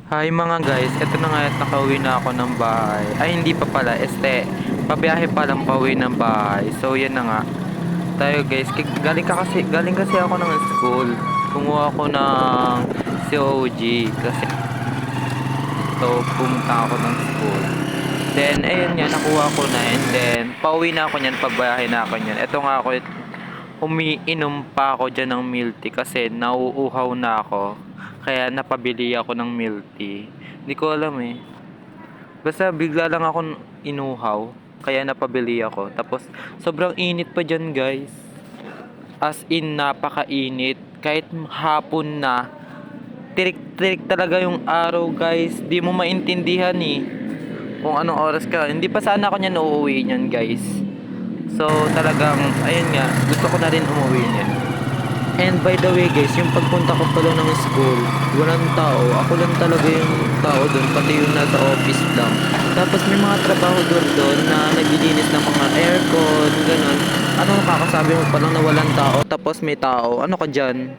Hi mga guys, eto na nga at nakauwi na ako ng bahay. Ay hindi pa pala, pabiyahe pa lang pauwi ng bahay. So yan na nga. Tayo guys, galing kasi ako ng school. Kumuha ako ng COG kasi so pumunta ako ng school. Then ayun nga, nakuha ko na and then pauwi na ako niyan, pabiyahe na ako niyan. Eto nga ako, umiinom pa ako dyan ng milk tea kasi nauuhaw na ako. Kaya napabili ako ng milk tea. Hindi ko alam eh. Basta bigla lang ako inuhaw. Kaya napabili ako. Tapos sobrang init pa dyan guys. As in napakainit. Kahit hapon na. Tirik-tirik talaga yung araw guys. Di mo maintindihan eh. Kung anong oras ka. Hindi pa sana ako niyan uuwi niyan guys. So talagang ayun nga. Gusto ko na rin umuwi niyan. And by the way guys, yung pagpunta ko pala ng school, walang tao. Ako lang talaga yung tao doon, pati yung nasa office lang. Tapos may mga trabahador doon na naglilinis ng mga aircon, ganun. Ano, kakasabi mo pa lang na walang tao, tapos may tao. Ano ka dyan?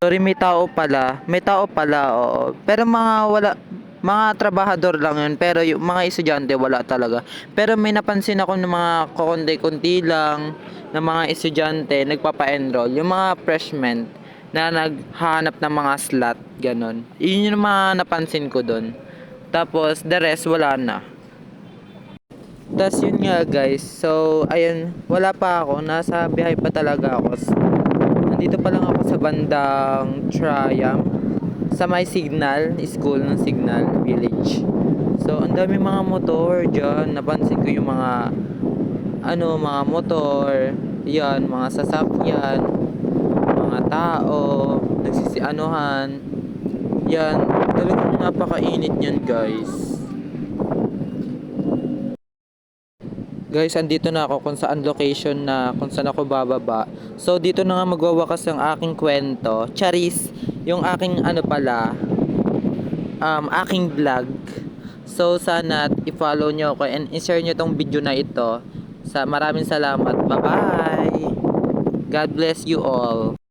Sorry, may tao pala. May tao pala, oo. Pero mga trabahador lang yun. Pero yung mga estudyante, wala talaga. Pero may napansin ako ng mga kukunti-kunti lang na mga estudyante nagpapa-enroll. Yung mga freshmen na naghahanap ng mga slot, ganun. Yun yung mga napansin ko doon. Tapos, the rest, wala na. Tapos yun nga guys, so ayun, wala pa ako, nasa biyahe pa talaga ako. Nandito pa lang ako sa bandang Triumph, sa may Signal, school ng Signal Village. So ang dami mga motor dyan, napansin ko yung mga motor, yan, mga sasakyan, mga tao, nagsisianuhan, yan, talagang napakainit yan guys. Guys, andito na ako kung saan location na kung saan ako bababa. So, dito na nga magwawakas ang aking kwento. Charis, yung aking aking vlog. So, sana i-follow nyo ako and i-share nyo tong video na ito. Maraming salamat. Bye-bye! God bless you all.